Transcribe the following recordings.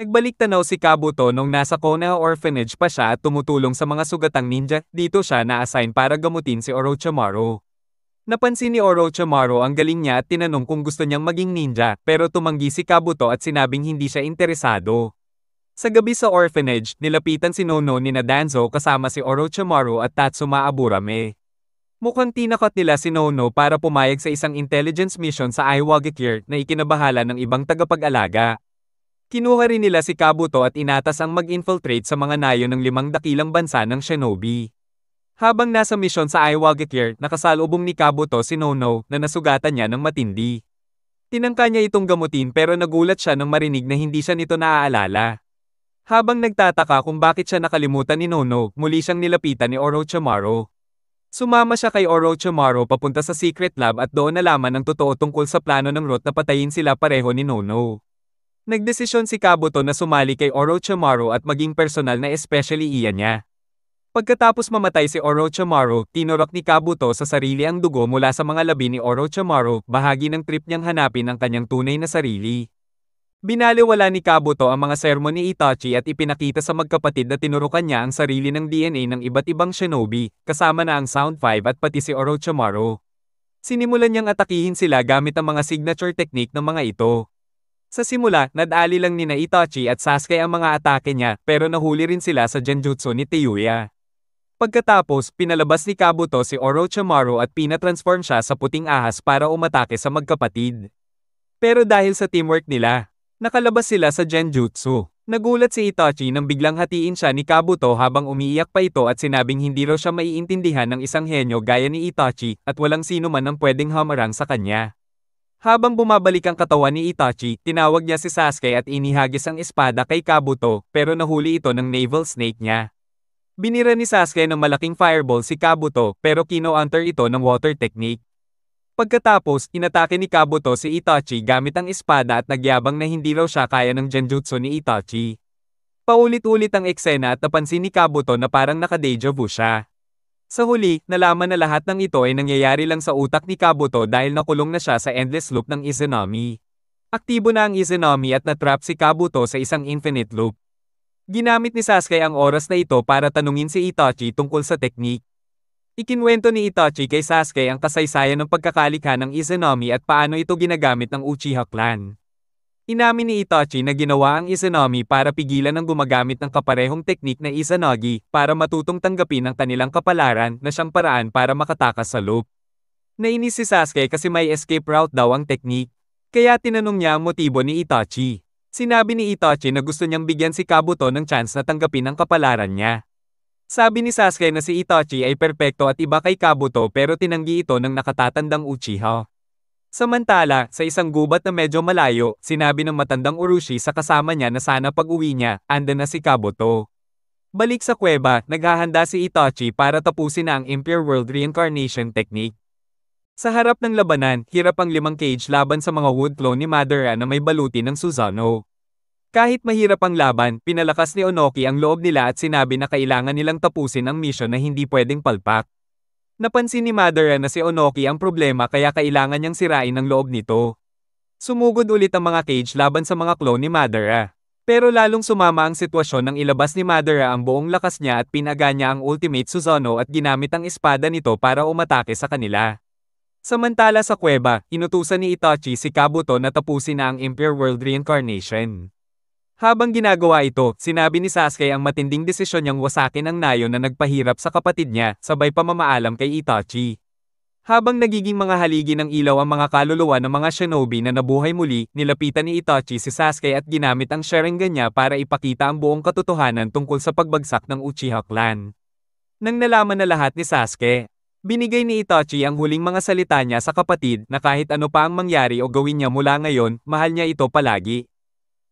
Nagbalik tanaw si Kabuto nung nasa Konoha Orphanage pa siya at tumutulong sa mga sugatang ninja. Dito siya na-assign para gamutin si Orochimaru. Napansin ni Orochimaru ang galing niya at tinanong kung gusto niyang maging ninja, pero tumanggi si Kabuto at sinabing hindi siya interesado. Sa gabi sa orphanage, nilapitan si Nono ni Danzo kasama si Orochimaru at Tatsuma Aburame. Mukhang tinakot nila si Nono para pumayag sa isang intelligence mission sa Iwagakure na ikinabahala ng ibang tagapag-alaga. Kinuha rin nila si Kabuto at inatas ang mag-infiltrate sa mga nayo ng 5 dakilang bansa ng shinobi. Habang nasa misyon sa Iwagakure, nakasalubong ni Kabuto si Nono na nasugatan niya ng matindi. Tinangka niya itong gamutin pero nagulat siya nang marinig na hindi siya nito naaalala. Habang nagtataka kung bakit siya nakalimutan ni Nono, muli siyang nilapitan ni Orochimaru. Sumama siya kay Orochimaru papunta sa secret lab at doon nalaman ang totoo tungkol sa plano ng Root na patayin sila pareho ni Nono. Nagdesisyon si Kabuto na sumali kay Orochimaru at maging personal na especially iyan niya. Pagkatapos mamatay si Orochimaru, tinurok ni Kabuto sa sarili ang dugo mula sa mga labi ni Orochimaru, bahagi ng trip niyang hanapin ang kanyang tunay na sarili. Binaliwala ni Kabuto ang mga sermon ni Itachi at ipinakita sa magkapatid na tinurukan niya ang sarili ng DNA ng iba't ibang shinobi, kasama na ang Sound 5 at pati si Orochimaru. Sinimulan niyang atakihin sila gamit ang mga signature technique ng mga ito. Sa simula, nadali lang nina Itachi at Sasuke ang mga atake niya, pero nahuli rin sila sa genjutsu ni Teuya. Pagkatapos, pinalabas ni Kabuto si Orochimaru at pinatransform siya sa puting ahas para umatake sa magkapatid. Pero dahil sa teamwork nila, nakalabas sila sa genjutsu. Nagulat si Itachi nang biglang hatiin siya ni Kabuto habang umiiyak pa ito at sinabing hindi raw siya maiintindihan ng isang henyo gaya ni Itachi at walang sino man ang pwedeng hamarang sa kanya. Habang bumabalik ang katawan ni Itachi, tinawag niya si Sasuke at inihagis ang espada kay Kabuto, pero nahuli ito ng naval snake niya. Binira ni Sasuke ng malaking fireball si Kabuto, pero kino-counter ito ng water technique. Pagkatapos, inatake ni Kabuto si Itachi gamit ang espada at nagyabang na hindi raw siya kaya ng genjutsu ni Itachi. Paulit-ulit ang eksena at napansin ni Kabuto na parang naka-deja vu siya. Sa huli, nalaman na lahat ng ito ay nangyayari lang sa utak ni Kabuto dahil nakulong na siya sa endless loop ng Izanami. Aktibo na ang Izanami at natrap si Kabuto sa isang infinite loop. Ginamit ni Sasuke ang oras na ito para tanungin si Itachi tungkol sa teknik. Ikinwento ni Itachi kay Sasuke ang kasaysayan ng pagkakalikha ng Izanami at paano ito ginagamit ng Uchiha clan. Inamin ni Itachi na ginawa ang Izanami para pigilan ang gumagamit ng kaparehong teknik na Izanagi para matutong tanggapin ang kanilang kapalaran na siyang paraan para makatakas sa loop. Nainis si Sasuke kasi may escape route daw ang teknik. Kaya tinanong niya ang motibo ni Itachi. Sinabi ni Itachi na gusto niyang bigyan si Kabuto ng chance na tanggapin ang kapalaran niya. Sabi ni Sasuke na si Itachi ay perpekto at iba kay Kabuto pero tinanggi ito ng nakatatandang Uchiha. Samantala, sa isang gubat na medyo malayo, sinabi ng matandang Urushi sa kasama niya na sana pag-uwi niya, anda na si Kabuto. Balik sa kuweba, naghahanda si Itachi para tapusin na ang Impure World Reincarnation Technique. Sa harap ng labanan, hirap ang 5 cage laban sa mga wood clone ni Madara na may baluti ng Susanoo. Kahit mahirap ang laban, pinalakas ni Onoki ang loob nila at sinabi na kailangan nilang tapusin ang mission na hindi pwedeng palpak. Napansin ni Madara na si Onoki ang problema kaya kailangan niyang sirain ang loob nito. Sumugod ulit ang mga cage laban sa mga clone ni Madara. Pero lalong sumama ang sitwasyon nang ilabas ni Madara ang buong lakas niya at pinaga niya ang ultimate Susanoo at ginamit ang espada nito para umatake sa kanila. Samantala sa kuweba, inutusan ni Itachi si Kabuto na tapusin na ang Impure World Reincarnation. Habang ginagawa ito, sinabi ni Sasuke ang matinding desisyon niyang wasakin ang nayo na nagpahirap sa kapatid niya, sabay pamamaalam kay Itachi. Habang nagiging mga haligi ng ilaw ang mga kaluluwa ng mga shinobi na nabuhay muli, nilapitan ni Itachi si Sasuke at ginamit ang Sharingan niya para ipakita ang buong katotohanan tungkol sa pagbagsak ng Uchiha clan. Nang nalaman na lahat ni Sasuke, binigay ni Itachi ang huling mga salita niya sa kapatid na kahit ano pa ang mangyari o gawin niya mula ngayon, mahal niya ito palagi.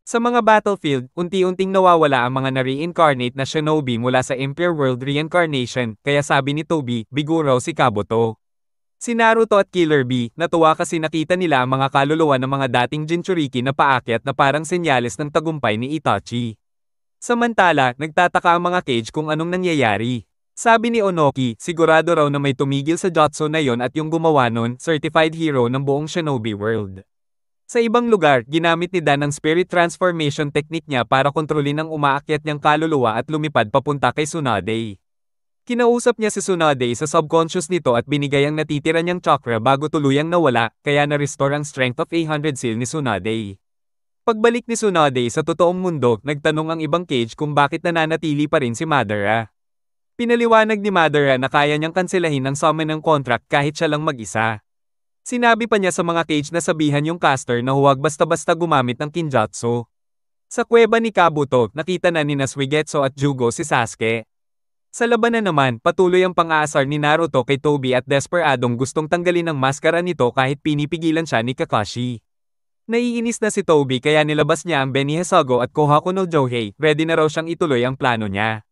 Sa mga battlefield, unti-unting nawawala ang mga na-reincarnate na shinobi mula sa Impure World Reincarnation, kaya sabi ni Toby, bigo raw si Kabuto. Si Naruto at Killer Bee, natuwa kasi nakita nila ang mga kaluluwa ng mga dating Jinchuriki na paakyat na parang senyales ng tagumpay ni Itachi. Samantala, nagtataka ang mga cage kung anong nangyayari. Sabi ni Onoki, sigurado raw na may tumigil sa jutsu na yon at yung gumawa nun, certified hero ng buong shinobi world. Sa ibang lugar, ginamit ni Dan ang spirit transformation technique niya para kontrolin ang umaakyat niyang kaluluwa at lumipad papunta kay Tsunade. Kinausap niya si Tsunade sa subconscious nito at binigay ang natitira niyang chakra bago tuluyang nawala, kaya na-restore ang strength of 800 seal ni Tsunade. Pagbalik ni Tsunade sa totoong mundo, nagtanong ang ibang cage kung bakit nananatili pa rin si Madara. Pinaliwanag ni Madara na kaya niyang kanselahin ang summon ng contract kahit siya lang mag-isa. Sinabi pa niya sa mga cage na sabihan yung caster na huwag basta-basta gumamit ng Kinjutsu. Sa kuweba ni Kabuto, nakita na nina Suigetsu at Jugo si Sasuke. Sa labanan naman, patuloy ang pang-aasar ni Naruto kay Tobi at desperadong gustong tanggalin ang maskara nito kahit pinipigilan siya ni Kakashi. Naiinis na si Tobi kaya nilabas niya ang Beni Hasago at Kohaku no Jouhei, ready na raw siyang ituloy ang plano niya.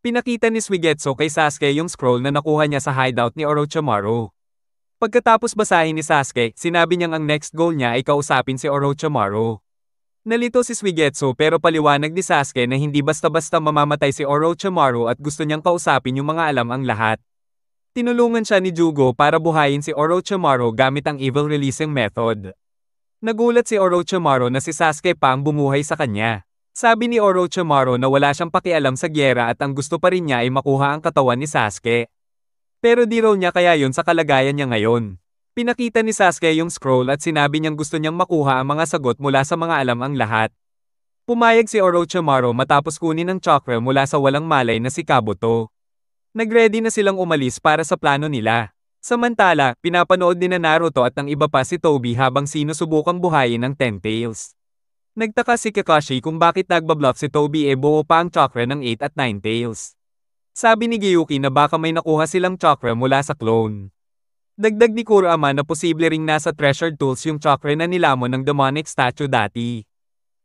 Pinakita ni Suigetsu kay Sasuke yung scroll na nakuha niya sa hideout ni Orochimaru. Pagkatapos basahin ni Sasuke, sinabi niyang ang next goal niya ay kausapin si Orochimaru. Nalito si Suigetsu pero paliwanag ni Sasuke na hindi basta-basta mamamatay si Orochimaru at gusto niyang kausapin yung mga alam ang lahat. Tinulungan siya ni Jugo para buhayin si Orochimaru gamit ang evil releasing method. Nagulat si Orochimaru na si Sasuke pa ang bumuhay sa kanya. Sabi ni Orochimaru na wala siyang pakialam sa gyera at ang gusto pa rin niya ay makuha ang katawan ni Sasuke. Pero di raw niya kaya yun sa kalagayan niya ngayon. Pinakita ni Sasuke yung scroll at sinabi niyang gusto niyang makuha ang mga sagot mula sa mga alam ang lahat. Pumayag si Orochimaru matapos kunin ang chakra mula sa walang malay na si Kabuto. Nagready na silang umalis para sa plano nila. Samantala, pinapanood ni Naruto at ng iba pa si Tobi habang sinusubukang buhayin ng Ten Tails. Nagtaka si Kakashi kung bakit nagbabluff si Tobi buo pa ang chakra ng 8 at 9 Tails. Sabi ni Gyuki na baka may nakuha silang chakra mula sa clone. Dagdag ni Kurama na posible ring nasa treasured tools yung chakra na nilamon ng demonic statue dati.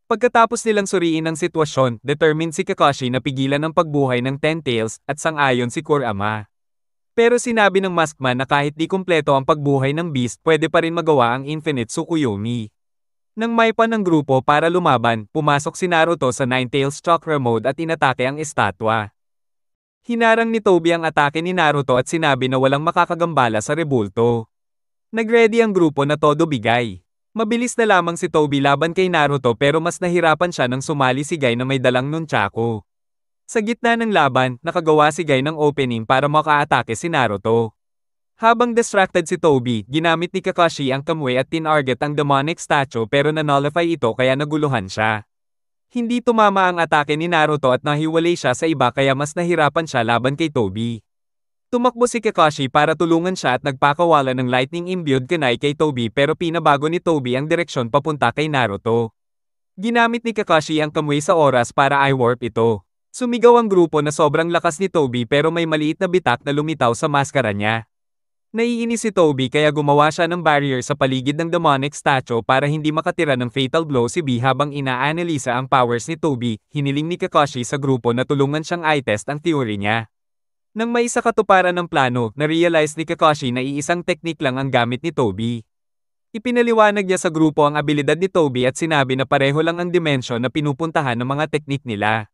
Pagkatapos nilang suriin ang sitwasyon, determined si Kakashi na pigilan ang pagbuhay ng Ten Tails at sang-ayon si Kurama. Pero sinabi ng Maskman na kahit di kumpleto ang pagbuhay ng beast, pwede pa rin magawa ang Infinite Tsukuyomi. Nang may pa ng grupo para lumaban, pumasok si Naruto sa Nine Tails Chakra mode at inatake ang estatwa. Hinarang ni Tobi ang atake ni Naruto at sinabi na walang makakagambala sa rebulto. Nagready ang grupo na todo bigay. Mabilis na lamang si Tobi laban kay Naruto pero mas nahirapan siya nang sumali si Guy na may dalang nunchaku. Sa gitna ng laban, nakagawa si Guy ng opening para makaatake si Naruto. Habang distracted si Tobi, ginamit ni Kakashi ang kamwe at tinarget ang demonic statue pero na-nullify ito kaya naguluhan siya. Hindi tumama ang atake ni Naruto at nahiwalay siya sa iba kaya mas nahirapan siya laban kay Tobi. Tumakbo si Kakashi para tulungan siya at nagpakawala ng lightning-imbued kunai kay Tobi pero pinabago ni Tobi ang direksyon papunta kay Naruto. Ginamit ni Kakashi ang kamwe sa oras para i-warp ito. Sumigaw ang grupo na sobrang lakas ni Tobi pero may maliit na bitak na lumitaw sa maskara niya. Naiinis si Tobi kaya gumawa siya ng barrier sa paligid ng demonic statue para hindi makatira ng fatal blow si B habang ina-analisa ang powers ni Tobi. Hiniling ni Kakashi sa grupo na tulungan siyang i-test ang theory niya. Nang may isa katuparan ng plano, na-realize ni Kakashi na iisang technique lang ang gamit ni Tobi. Ipinaliwanag niya sa grupo ang abilidad ni Tobi at sinabi na pareho lang ang dimension na pinupuntahan ng mga technique nila.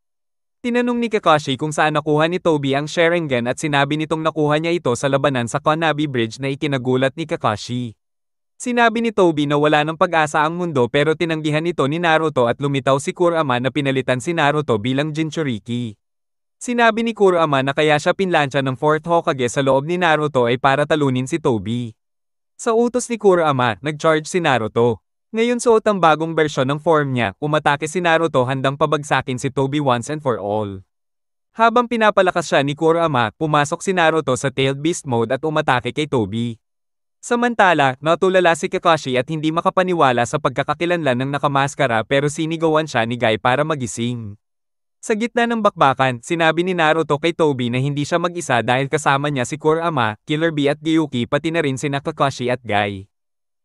Tinanong ni Kakashi kung saan nakuha ni Tobi ang Sharingan at sinabi nitong nakuha niya ito sa labanan sa Konabi Bridge na ikinagulat ni Kakashi. Sinabi ni Tobi na wala ng pag-asa ang mundo pero tinanggihan ito ni Naruto at lumitaw si Kurama na pinalitan si Naruto bilang Jinchuriki. Sinabi ni Kurama na kaya siya pinlansya ng 4th Hokage sa loob ni Naruto ay para talunin si Tobi. Sa utos ni Kurama, nag-charge si Naruto. Ngayon suot ang bagong bersyon ng form niya, umatake si Naruto handang pabagsakin si Tobi once and for all. Habang pinapalakas siya ni Kurama, pumasok si Naruto sa Tailed Beast mode at umatake kay Tobi. Samantala, natulala si Kakashi at hindi makapaniwala sa pagkakakilanlan ng nakamaskara pero sinigawan siya ni Guy para magising. Sa gitna ng bakbakan, sinabi ni Naruto kay Tobi na hindi siya mag-isa dahil kasama niya si Kurama, Killer Bee at Gyuki pati na rin sina Kakashi at Guy.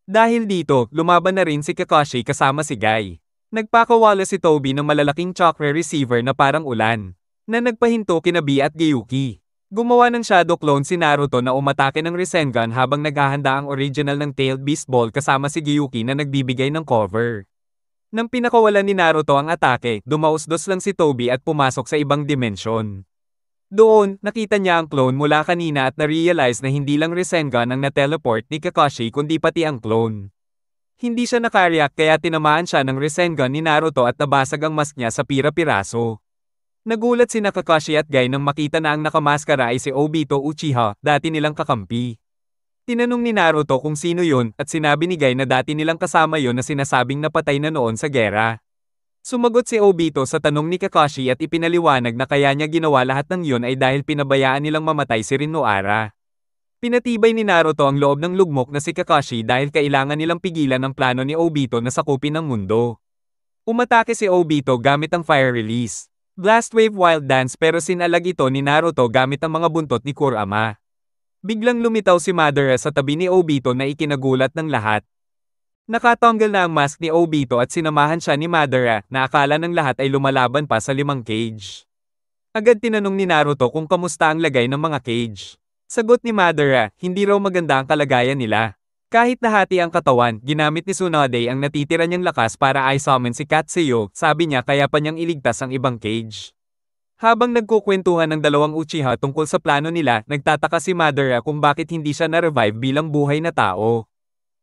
Dahil dito, lumaban na rin si Kakashi kasama si Guy. Nagpakawala si Tobi ng malalaking chakra receiver na parang ulan, na nagpahinto kina Bee at Gyuki. Gumawa ng shadow clone si Naruto na umatake ng Rasengan habang naghahanda ang original ng Tailed Beast Ball kasama si Gyuki na nagbibigay ng cover. Nang pinakawalan ni Naruto ang atake, dumausdos lang si Tobi at pumasok sa ibang dimensyon. Doon, nakita niya ang clone mula kanina at na-realize na hindi lang Rasengan ang na-teleport ni Kakashi kundi pati ang clone. Hindi siya nakareact kaya tinamaan siya ng Rasengan ni Naruto at nabasag ang mask niya sa pira-piraso. Nagulat sina Kakashi at Guy nang makita na ang nakamaskara ay si Obito Uchiha, dati nilang kakampi. Tinanong ni Naruto kung sino yun at sinabi ni Guy na dati nilang kasama yon na sinasabing napatay na noon sa gera. Sumagot si Obito sa tanong ni Kakashi at ipinaliwanag na kaya niya ginawa lahat ng yun ay dahil pinabayaan nilang mamatay si Rin Noara. Pinatibay ni Naruto ang loob ng lugmok na si Kakashi dahil kailangan nilang pigilan ang plano ni Obito na sakupin ang mundo. Umatake si Obito gamit ang Fire Release, Blast Wave Wild Dance pero sinalag ito ni Naruto gamit ang mga buntot ni Kurama. Biglang lumitaw si Madara sa tabi ni Obito na ikinagulat ng lahat. Nakatanggal na ang mask ni Obito at sinamahan siya ni Madara na akala ng lahat ay lumalaban pa sa 5 cage. Agad tinanong ni Naruto kung kamusta ang lagay ng mga cage. Sagot ni Madara, hindi raw maganda ang kalagayan nila. Kahit nahati ang katawan, ginamit ni Tsunade ang natitira niyang lakas para i-summon si Katsuyo, sabi niya kaya pa niyang iligtas ang ibang cage. Habang nagkukwentuhan ng dalawang Uchiha tungkol sa plano nila, nagtataka si Madara kung bakit hindi siya na-revive bilang buhay na tao.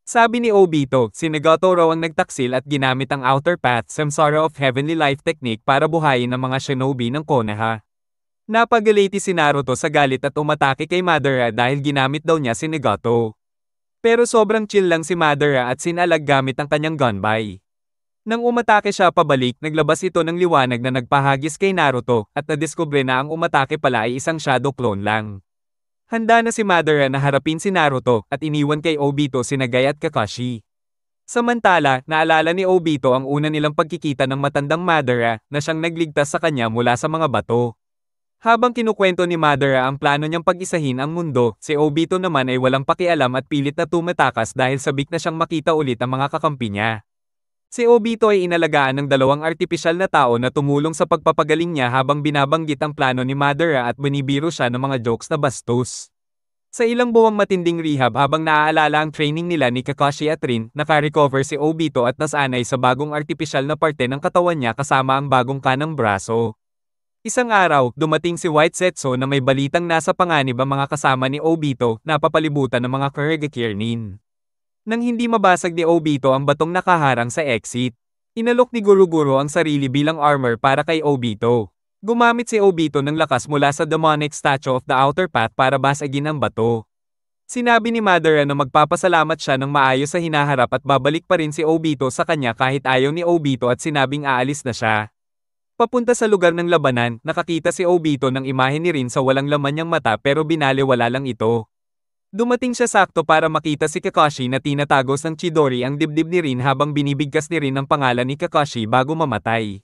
Sabi ni Obito, si Nagato raw ang nagtaksil at ginamit ang Outer Path Samsara of Heavenly Life Technique para buhayin ang mga shinobi ng Konoha. Napagaliti si Naruto sa galit at umatake kay Madara dahil ginamit daw niya si Nagato. Pero sobrang chill lang si Madara at sinalag gamit ang kanyang gunbai. Nang umatake siya pabalik, naglabas ito ng liwanag na nagpahagis kay Naruto at nadiskubre na ang umatake pala ay isang shadow clone lang. Handa na si Madara na harapin si Naruto at iniwan kay Obito si Guy at Kakashi. Samantala, naalala ni Obito ang una nilang pagkikita ng matandang Madara na siyang nagligtas sa kanya mula sa mga bato. Habang kinukwento ni Madara ang plano niyang pag-isahin ang mundo, si Obito naman ay walang pakialam at pilit na tumatakas dahil sabik na siyang makita ulit ang mga kakampi niya. Si Obito ay inalagaan ng dalawang artipisyal na tao na tumulong sa pagpapagaling niya habang binabanggit ang plano ni Madara at binibiro siya ng mga jokes na bastos. Sa ilang buwang matinding rehab habang naaalala ang training nila ni Kakashi at Rin, naka-recover si Obito at nasanay sa bagong artipisyal na parte ng katawan niya kasama ang bagong kanang braso. Isang araw, dumating si White Zetsu na may balitang nasa panganib ang mga kasama ni Obito na papalibutan ng mga Kurogakirnin. Nang hindi mabasag ni Obito ang batong nakaharang sa exit, inalok ni Guru-Guru ang sarili bilang armor para kay Obito. Gumamit si Obito ng lakas mula sa demonic statue of the Outer Path para basagin ang bato. Sinabi ni Madara na magpapasalamat siya ng maayos sa hinaharap at babalik pa rin si Obito sa kanya kahit ayaw ni Obito at sinabing aalis na siya. Papunta sa lugar ng labanan, nakakita si Obito ng imahe ni Rin sa walang laman niyang mata pero binaliwala lang ito. Dumating siya sakto para makita si Kakashi na tinatagos ng Chidori ang dibdib ni Rin habang binibigkas ni Rin ang pangalan ni Kakashi bago mamatay.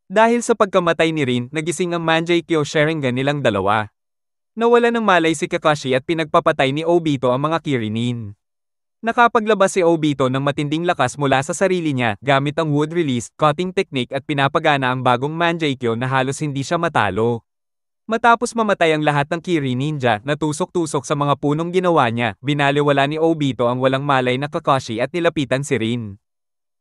Dahil sa pagkamatay ni Rin, nagising ang Mangekyou Sharingan nilang dalawa. Nawala ng malay si Kakashi at pinagpapatay ni Obito ang mga Kirinin. Nakapaglabas si Obito ng matinding lakas mula sa sarili niya gamit ang wood release cutting technique at pinapagana ang bagong Mangekyou na halos hindi siya matalo. Matapos mamatay ang lahat ng Kirin Ninja na tusok-tusok sa mga punong ginawa niya, binaliwala ni Obito ang walang malay na Kakashi at nilapitan si Rin.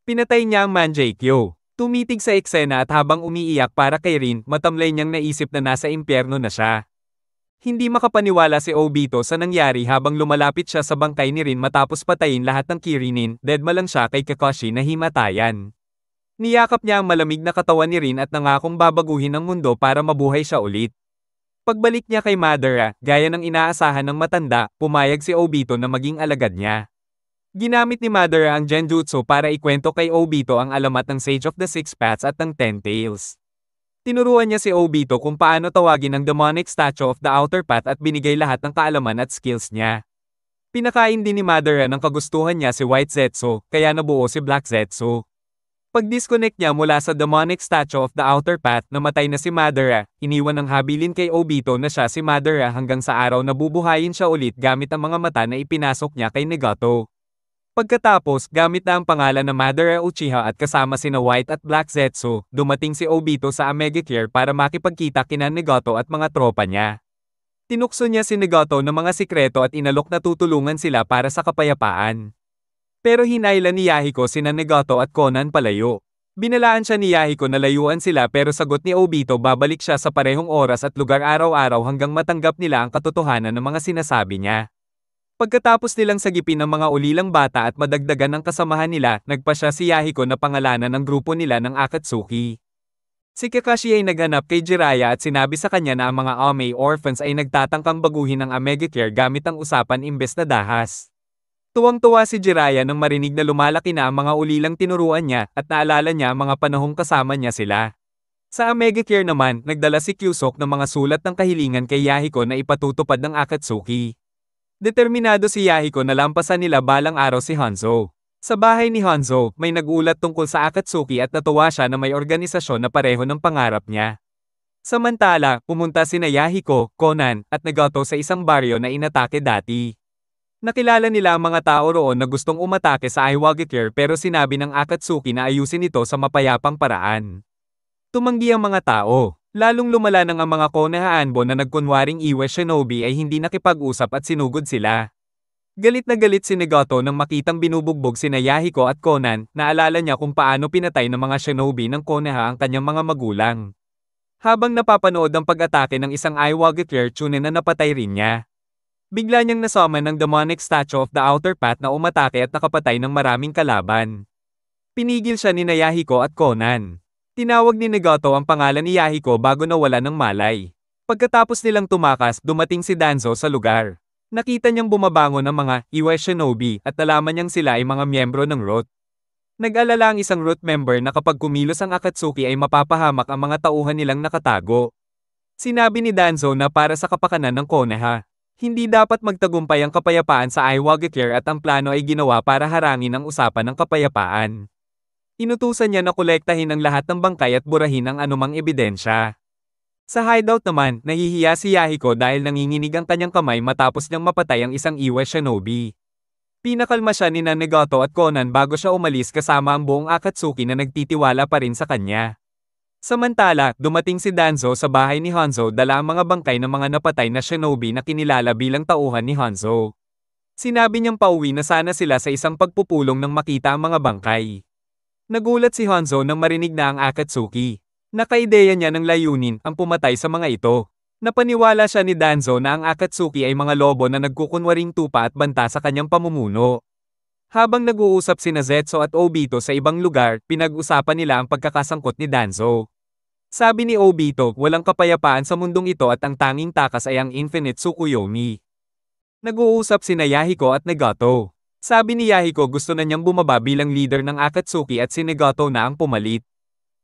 Pinatay niya ang Mangekyou. Tumitig sa eksena at habang umiiyak para kay Rin, matamlay niyang naisip na nasa impyerno na siya. Hindi makapaniwala si Obito sa nangyari habang lumalapit siya sa bangkay ni Rin matapos patayin lahat ng Kirinin, deadma lang siya kay Kakashi na himatayan. Niyakap niya ang malamig na katawan ni Rin at nangakong babaguhin ang mundo para mabuhay siya ulit. Pagbalik niya kay Madara, gaya ng inaasahan ng matanda, pumayag si Obito na maging alagad niya. Ginamit ni Madara ang Genjutsu para ikwento kay Obito ang alamat ng Sage of the Six Paths at ng Ten Tails. Tinuruan niya si Obito kung paano tawagin ang demonic statue of the Outer Path at binigay lahat ng kaalaman at skills niya. Pinakain din ni Madara ng kagustuhan niya si White Zetsu, kaya nabuo si Black Zetsu. Pag-disconnect niya mula sa demonic statue of the Outer Path, namatay na si Madara, iniwan ng habilin kay Obito na siya si Madara hanggang sa araw na bubuhayin siya ulit gamit ang mga mata na ipinasok niya kay Nagato. Pagkatapos, gamit na ang pangalan na Madara Uchiha at kasama sina White at Black Zetsu, dumating si Obito sa Amegakure para makipagkita kina Nagato at mga tropa niya. Tinukso niya si Nagato ng mga sikreto at inalok na tutulungan sila para sa kapayapaan. Pero hinailan ni Yahiko sina Nagato at Konan palayo. Binalaan siya ni Yahiko na layuan sila pero sagot ni Obito babalik siya sa parehong oras at lugar araw-araw hanggang matanggap nila ang katotohanan ng mga sinasabi niya. Pagkatapos nilang sagipin ng mga ulilang bata at madagdagan ng kasamahan nila, nagpasya si Yahiko na pangalanan ng grupo nila ng Akatsuki. Si Kakashi ay naghanap kay Jiraiya at sinabi sa kanya na ang mga Ame orphans ay nagtatangkang baguhin ang Amegacare gamit ang usapan imbes na dahas. Tuwang-tuwa si Jiraiya nang marinig na lumalaki na ang mga ulilang tinuruan niya at naalala niya ang mga panahong kasama niya sila. Sa Amegacare naman, nagdala si Kyusok ng mga sulat ng kahilingan kay Yahiko na ipatutupad ng Akatsuki. Determinado si Yahiko na lampasan nila balang araw si Hanzo. Sa bahay ni Hanzo, may nag-ulat tungkol sa Akatsuki at natuwa siya na may organisasyon na pareho ng pangarap niya. Samantala, pumunta sina Yahiko, Konan, at Nagato sa isang baryo na inatake dati. Nakilala nila ang mga tao roon na gustong umatake sa Iwagacare pero sinabi ng Akatsuki na ayusin ito sa mapayapang paraan. Tumanggi ang mga tao. Lalong lumala nang ang mga Konoha Anbo na nagkunwaring Iwa Shinobi ay hindi nakipag-usap at sinugod sila. Galit na galit si Nagato nang makitang binubugbog sina Yahiko at Konan, naalala niya kung paano pinatay ng mga shinobi ng Konoha ang kanyang mga magulang. Habang napapanood ang pag-atake ng isang Iwagacare Chunin na napatay rin niya. Bigla niyang nasummon ng demonic statue of the outer path na umatake at nakapatay ng maraming kalaban. Pinigil siya ni Yahiko at Konan. Tinawag ni Nagato ang pangalan ni Yahiko bago nawala ng malay. Pagkatapos nilang tumakas, dumating si Danzo sa lugar. Nakita niyang bumabangon ang mga Iwa Shinobi at nalaman niyang sila ay mga miyembro ng ROT. Nag-alala ang isang ROT member na kapag kumilos ang Akatsuki ay mapapahamak ang mga tauhan nilang nakatago. Sinabi ni Danzo na para sa kapakanan ng Konoha, hindi dapat magtagumpay ang kapayapaan sa Iwagacare at ang plano ay ginawa para harangin ang usapan ng kapayapaan. Inutusan niya na kolektahin ang lahat ng bangkay at burahin ang anumang ebidensya. Sa hideout naman, nahihiya si Yahiko dahil nanginginig ang kanyang kamay matapos niyang mapatay ang isang Iwa Shinobi. Pinakalma siya ni Nagato at Konan bago siya umalis kasama ang buong Akatsuki na nagtitiwala pa rin sa kanya. Samantala, dumating si Danzo sa bahay ni Hanzo dala ang mga bangkay ng mga napatay na shinobi na kinilala bilang tauhan ni Hanzo. Sinabi niyang pauwi na sana sila sa isang pagpupulong nang makita ang mga bangkay. Nagulat si Hanzo nang marinig na ang Akatsuki. Nakaideya niya ng layunin ang pumatay sa mga ito. Napaniwala siya ni Danzo na ang Akatsuki ay mga lobo na nagkukunwaring tupa at banta sa kanyang pamumuno. Habang nag-uusap sina Zetsu at Obito sa ibang lugar, pinag-usapan nila ang pagkakasangkot ni Danzo. Sabi ni Obito, walang kapayapaan sa mundong ito at ang tanging takas ay ang Infinite Tsukuyomi. Nag-uusap sina Yahiko at Nagato. Sabi ni Yahiko gusto na niyang bumaba bilang leader ng Akatsuki at si Nagato na ang pumalit.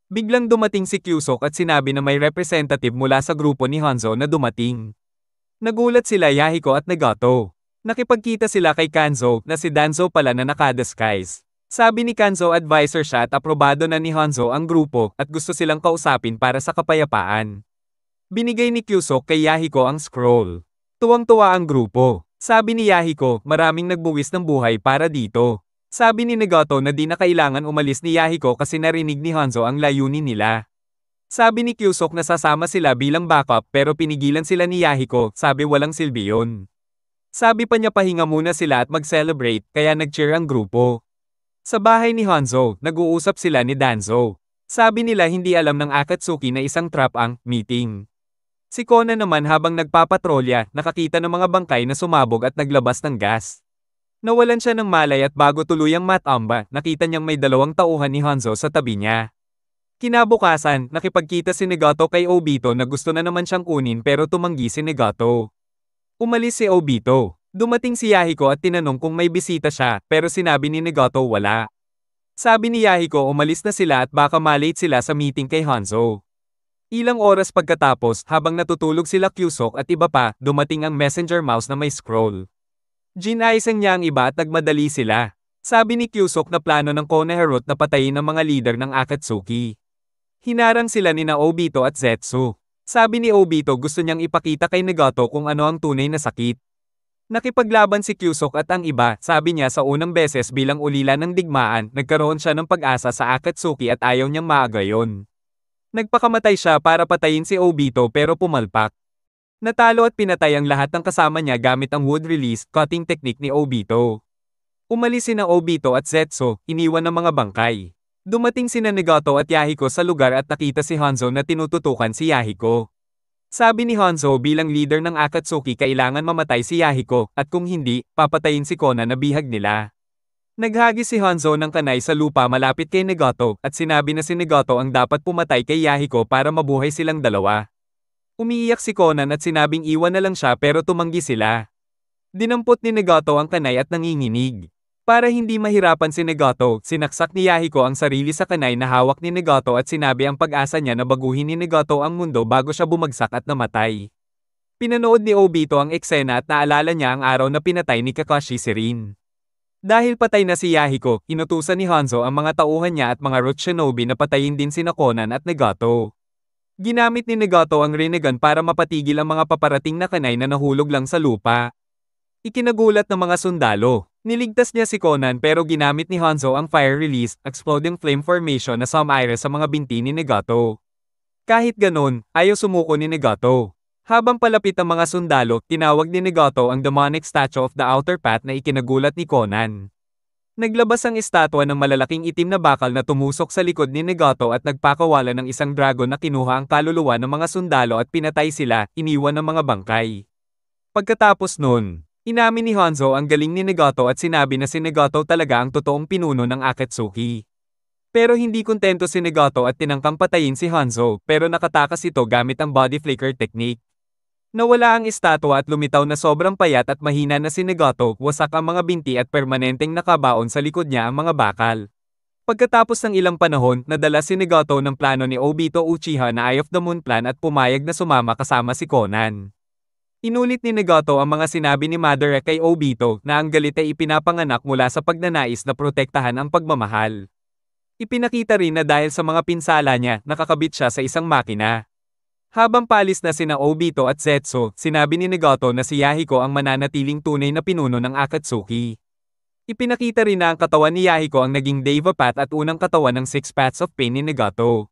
Biglang dumating si Kyusok at sinabi na may representative mula sa grupo ni Hanzo na dumating. Nagulat sila Yahiko at Nagato. Nakipagkita sila kay Kanzo na si Danzo pala na naka-disguise. Sabi ni Kanzo advisor siya at aprobado na ni Hanzo ang grupo at gusto silang kausapin para sa kapayapaan. Binigay ni Kyusok kay Yahiko ang scroll. Tuwang-tuwa ang grupo. Sabi ni Yahiko, maraming nagbuwis ng buhay para dito. Sabi ni Nagato na di na kailangan umalis ni Yahiko kasi narinig ni Hanzo ang layunin nila. Sabi ni Kyusok na sasama sila bilang backup pero pinigilan sila ni Yahiko, sabi walang silbi yun. Sabi pa niya pahinga muna sila at mag-celebrate kaya nag-cheer ang grupo. Sa bahay ni Hanzo, nag-uusap sila ni Danzo. Sabi nila hindi alam ng Akatsuki na isang trap ang meeting. Si Konan naman habang nagpapatrolya, nakakita ng mga bangkay na sumabog at naglabas ng gas. Nawalan siya ng malay at bago tuluyang matamba, nakita niyang may dalawang tauhan ni Hanzo sa tabi niya. Kinabukasan, nakipagkita si Nagato kay Obito na gusto na naman siyang kunin pero tumanggi si Nagato. Umalis si Obito. Dumating si Yahiko at tinanong kung may bisita siya pero sinabi ni Nagato wala. Sabi ni Yahiko umalis na sila at baka malate sila sa meeting kay Hanzo. Ilang oras pagkatapos, habang natutulog sila Kyusok at iba pa, dumating ang messenger mouse na may scroll. Ginaisang niya ang iba at nagmadali sila. Sabi ni Kyusok na plano ng Konoha na patayin ang mga leader ng Akatsuki. Hinarang sila ni Obito at Zetsu. Sabi ni Obito gusto niyang ipakita kay Nagato kung ano ang tunay na sakit. Nakipaglaban si Kyusok at ang iba, sabi niya sa unang beses bilang ulila ng digmaan, nagkaroon siya ng pag-asa sa Akatsuki at ayaw niyang maaga yon. Nagpakamatay siya para patayin si Obito pero pumalpak. Natalo at pinatay ang lahat ng kasama niya gamit ang wood release cutting technique ni Obito. Umalis sina Obito at Zetsu, iniwan ng mga bangkay. Dumating sina Nagato at Yahiko sa lugar at nakita si Hanzo na tinututukan si Yahiko. Sabi ni Hanzo bilang leader ng Akatsuki kailangan mamatay si Yahiko, at kung hindi, papatayin si Konan na bihag nila. Naghagis si Hanzo ng kanay sa lupa malapit kay Nagato, at sinabi na si Nagato ang dapat pumatay kay Yahiko para mabuhay silang dalawa. Umiiyak si Konan at sinabing iwan na lang siya pero tumanggi sila. Dinampot ni Nagato ang kanay at nanginginig. Para hindi mahirapan si Nagato, sinaksak ni Yahiko ang sarili sa kanay na hawak ni Nagato at sinabi ang pag-asa niya na baguhin ni Nagato ang mundo bago siya bumagsak at namatay. Pinanood ni Obito ang eksena at naalala niya ang araw na pinatay ni Kakashi si Rin. Dahil patay na si Yahiko, inutusan ni Hanzo ang mga tauhan niya at mga root shinobi na patayin din sina Konan at Nagato. Ginamit ni Nagato ang Rinnegan para mapatigil ang mga paparating na kanay na nahulog lang sa lupa. Ikinagulat ng mga sundalo. Niligtas niya si Konan pero ginamit ni Hanzo ang Fire Release, Exploding Flame Formation na Sumaire sa mga binti ni Nagato. Kahit ganon, ayaw sumuko ni Nagato. Habang palapit ang mga sundalo, tinawag ni Nagato ang demonic statue of the outer path na ikinagulat ni Konan. Naglabas ang estatwa ng malalaking itim na bakal na tumusok sa likod ni Nagato at nagpakawala ng isang dragon na kinuha ang kaluluwa ng mga sundalo at pinatay sila, iniwan ng mga bangkay. Pagkatapos nun, inamin ni Hanzo ang galing ni Nagato at sinabi na si Nagato talaga ang totoong pinuno ng Akatsuki. Pero hindi kontento si Nagato at tinangkang patayin si Hanzo, pero nakatakas ito gamit ang body flicker technique. Nawala ang estatwa at lumitaw na sobrang payat at mahina na si Nagato, wasak ang mga binti at permanenteng nakabaon sa likod niya ang mga bakal. Pagkatapos ng ilang panahon, nadala si Nagato ng plano ni Obito Uchiha na Eye of the Moon plan at pumayag na sumama kasama si Konan. Inulit ni Nagato ang mga sinabi ni Madara kay Obito na ang galit ay ipinapanganak mula sa pagnanais na protektahan ang pagmamahal. Ipinakita rin na dahil sa mga pinsala niya, nakakabit siya sa isang makina. Habang palis na sina Obito at Zetsu, sinabi ni Nagato na si Yahiko ang mananatiling tunay na pinuno ng Akatsuki. Ipinakita rin na ang katawan ni Yahiko ang naging Deva Path at unang katawan ng Six Paths of Pain ni Nagato.